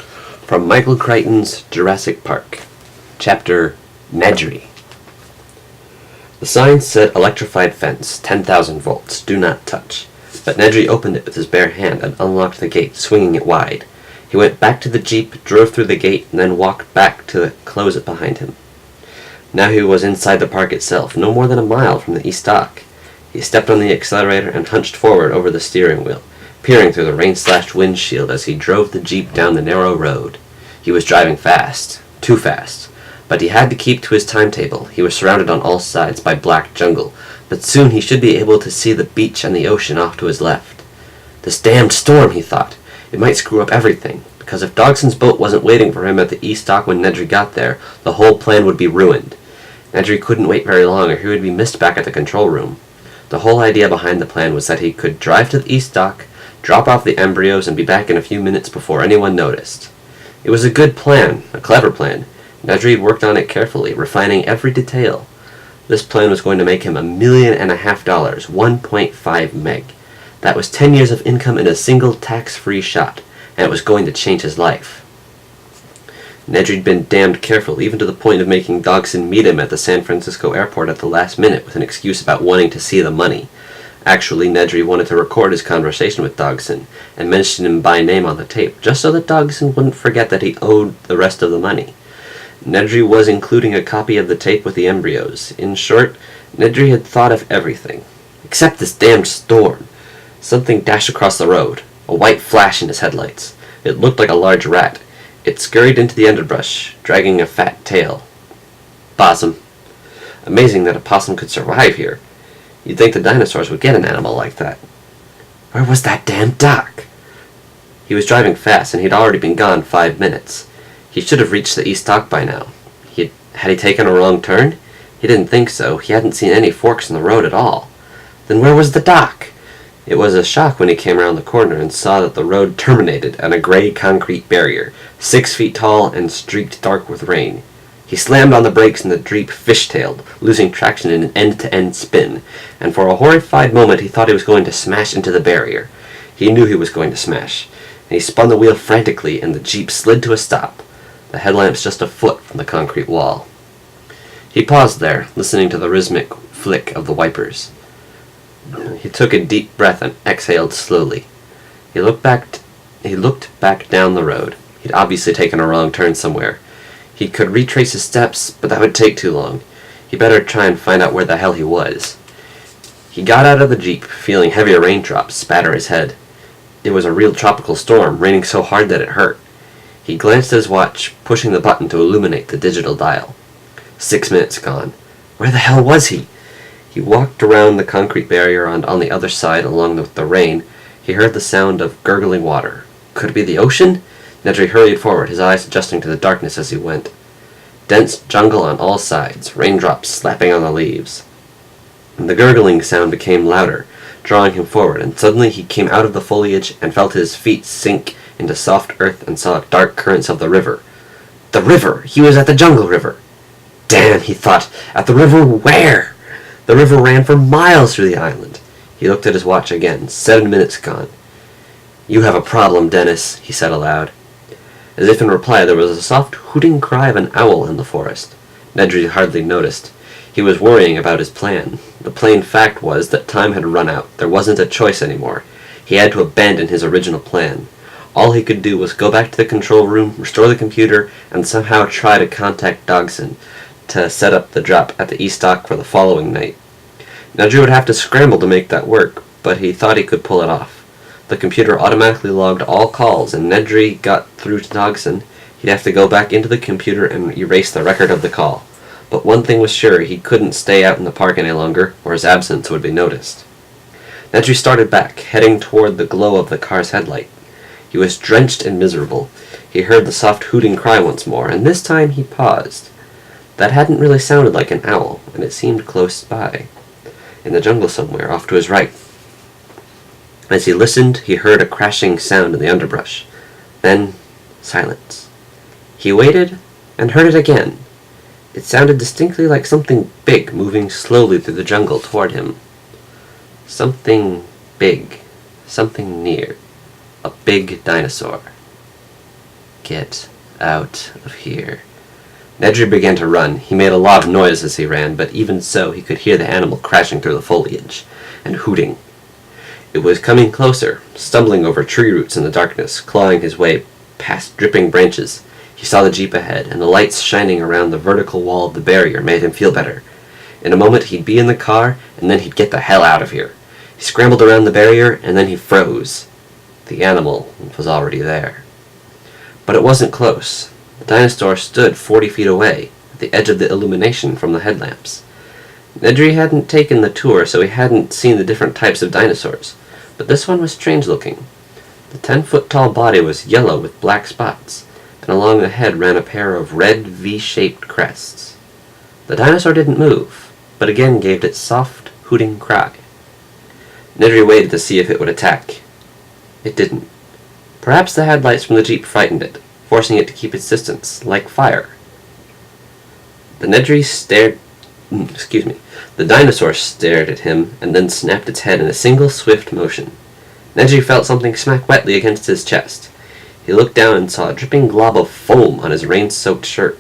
From Michael Crichton's Jurassic Park, Chapter Nedry. The sign said electrified fence, 10,000 volts, do not touch. But Nedry opened it with his bare hand and unlocked the gate, swinging it wide. He went back to the jeep, drove through the gate, and then walked back to close it behind him. Now he was inside the park itself, no more than a mile from the east dock. He stepped on the accelerator and hunched forward over the steering wheel, peering through the rain-slashed windshield as he drove the jeep down the narrow road. He was driving fast, too fast, but he had to keep to his timetable. He was surrounded on all sides by black jungle, but soon he should be able to see the beach and the ocean off to his left. This damned storm, he thought. It might screw up everything, because if Dogson's boat wasn't waiting for him at the east dock when Nedry got there, the whole plan would be ruined. Nedry couldn't wait very long or he would be missed back at the control room. The whole idea behind the plan was that he could drive to the east dock, drop off the embryos, and be back in a few minutes before anyone noticed. It was a good plan, a clever plan. Nedry had worked on it carefully, refining every detail. This plan was going to make him $1.5 million, 1.5 meg. That was 10 years of income in a single tax-free shot, and it was going to change his life. Nedry'd been damned careful, even to the point of making Dogson meet him at the San Francisco airport at the last minute with an excuse about wanting to see the money. Actually, Nedry wanted to record his conversation with Dogson, and mention him by name on the tape, just so that Dogson wouldn't forget that he owed the rest of the money. Nedry was including a copy of the tape with the embryos. In short, Nedry had thought of everything. Except this damned storm. Something dashed across the road, a white flash in his headlights. It looked like a large rat. It scurried into the underbrush, dragging a fat tail. Possum. Amazing that a possum could survive here. You'd think the dinosaurs would get an animal like that. Where was that damn dock? He was driving fast, and he'd already been gone 5 minutes. He should have reached the east dock by now. Had he taken a wrong turn? He didn't think so. He hadn't seen any forks in the road at all. Then where was the dock? It was a shock when he came around the corner and saw that the road terminated at a gray concrete barrier, 6 feet tall and streaked dark with rain. He slammed on the brakes and the jeep fishtailed, losing traction in an end-to-end spin, and for a horrified moment he thought he was going to smash into the barrier. He knew he was going to smash, and he spun the wheel frantically and the jeep slid to a stop, the headlamps just a foot from the concrete wall. He paused there, listening to the rhythmic flick of the wipers. He took a deep breath and exhaled slowly. He looked back down the road. He'd obviously taken a wrong turn somewhere. He could retrace his steps, but that would take too long. He better try and find out where the hell he was. He got out of the jeep, feeling heavier raindrops spatter his head. It was a real tropical storm, raining so hard that it hurt. He glanced at his watch, pushing the button to illuminate the digital dial. 6 minutes gone. Where the hell was he? He walked around the concrete barrier, and on the other side, along with the rain, he heard the sound of gurgling water. Could it be the ocean? Nedry hurried forward, his eyes adjusting to the darkness as he went. Dense jungle on all sides, raindrops slapping on the leaves. The gurgling sound became louder, drawing him forward, and suddenly he came out of the foliage and felt his feet sink into soft earth and saw dark currents of the river. The river! He was at the jungle river! Damn, he thought. At the river where? The river ran for miles through the island. He looked at his watch again. 7 minutes gone. You have a problem, Dennis, he said aloud. As if in reply, there was a soft hooting cry of an owl in the forest. Nedry hardly noticed. He was worrying about his plan. The plain fact was that time had run out. There wasn't a choice anymore. He had to abandon his original plan. All he could do was go back to the control room, restore the computer, and somehow try to contact Dogson to set up the drop at the east dock for the following night. Nedry would have to scramble to make that work, but he thought he could pull it off. The computer automatically logged all calls, and Nedry got through to Dogson. He'd have to go back into the computer and erase the record of the call. But one thing was sure, he couldn't stay out in the park any longer, or his absence would be noticed. Nedry started back, heading toward the glow of the car's headlight. He was drenched and miserable. He heard the soft hooting cry once more, and this time he paused. That hadn't really sounded like an owl, and it seemed close by, in the jungle somewhere, off to his right. As he listened, he heard a crashing sound in the underbrush. Then, silence. He waited, and heard it again. It sounded distinctly like something big moving slowly through the jungle toward him. Something big. Something near. A big dinosaur. Get out of here. Nedry began to run. He made a lot of noise as he ran, but even so he could hear the animal crashing through the foliage and hooting. It was coming closer, stumbling over tree roots in the darkness, clawing his way past dripping branches. He saw the jeep ahead, and the lights shining around the vertical wall of the barrier made him feel better. In a moment he'd be in the car, and then he'd get the hell out of here. He scrambled around the barrier, and then he froze. The animal was already there. But it wasn't close. The dinosaur stood 40 feet away, at the edge of the illumination from the headlamps. Nedry hadn't taken the tour, so he hadn't seen the different types of dinosaurs, but this one was strange-looking. The 10-foot-tall body was yellow with black spots, and along the head ran a pair of red V-shaped crests. The dinosaur didn't move, but again gave its soft, hooting cry. Nedry waited to see if it would attack. It didn't. Perhaps the headlights from the jeep frightened it, forcing it to keep its distance, like fire. The dinosaur stared at him and then snapped its head in a single swift motion. Nedry felt something smack wetly against his chest. He looked down and saw a dripping glob of foam on his rain-soaked shirt.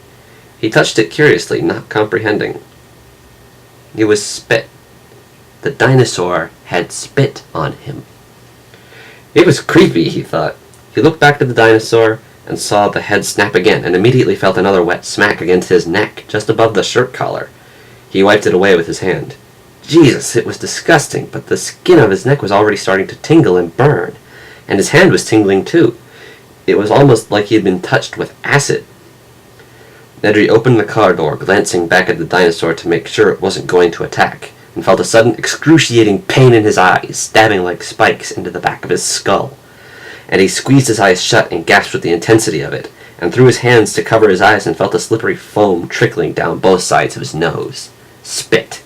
He touched it curiously, not comprehending. It was spit. The dinosaur had spit on him. It was creepy, he thought. He looked back at the dinosaur and saw the head snap again, and immediately felt another wet smack against his neck, just above the shirt collar. He wiped it away with his hand. Jesus, it was disgusting, but the skin of his neck was already starting to tingle and burn, and his hand was tingling too. It was almost like he had been touched with acid. Nedry opened the car door, glancing back at the dinosaur to make sure it wasn't going to attack, and felt a sudden excruciating pain in his eyes, stabbing like spikes into the back of his skull. And he squeezed his eyes shut and gasped with the intensity of it, and threw his hands to cover his eyes and felt a slippery foam trickling down both sides of his nose. Spit.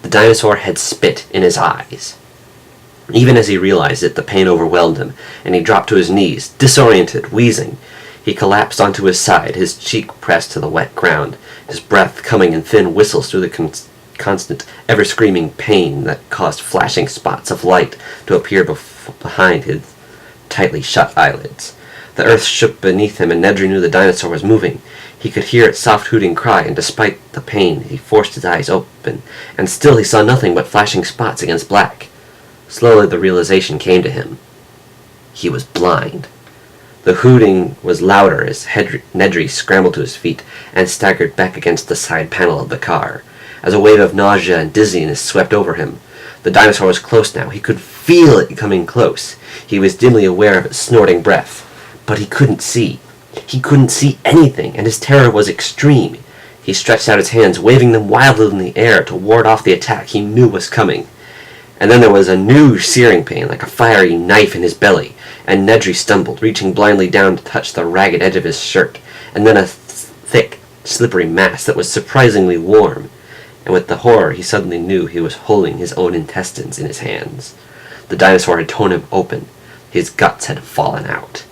The dinosaur had spit in his eyes. Even as he realized it, the pain overwhelmed him, and he dropped to his knees, disoriented, wheezing. He collapsed onto his side, his cheek pressed to the wet ground, his breath coming in thin whistles through the constant, ever-screaming pain that caused flashing spots of light to appear behind his tightly shut eyelids. The earth shook beneath him, and Nedry knew the dinosaur was moving. He could hear its soft hooting cry, and despite the pain, he forced his eyes open, and still he saw nothing but flashing spots against black. Slowly the realization came to him. He was blind. The hooting was louder as Nedry scrambled to his feet and staggered back against the side panel of the car, as a wave of nausea and dizziness swept over him. The dinosaur was close now. He could feel it coming close. He was dimly aware of its snorting breath, but he couldn't see. He couldn't see anything, and his terror was extreme. He stretched out his hands, waving them wildly in the air to ward off the attack he knew was coming. And then there was a new searing pain, like a fiery knife in his belly, and Nedry stumbled, reaching blindly down to touch the ragged edge of his shirt, and then a thick, slippery mass that was surprisingly warm. And with the horror, he suddenly knew he was holding his own intestines in his hands. The dinosaur had torn him open. His guts had fallen out.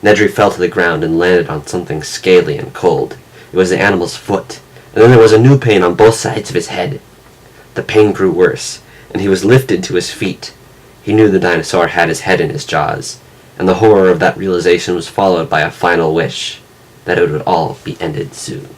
Nedry fell to the ground and landed on something scaly and cold. It was the animal's foot, and then there was a new pain on both sides of his head. The pain grew worse, and he was lifted to his feet. He knew the dinosaur had his head in his jaws, and the horror of that realization was followed by a final wish that it would all be ended soon.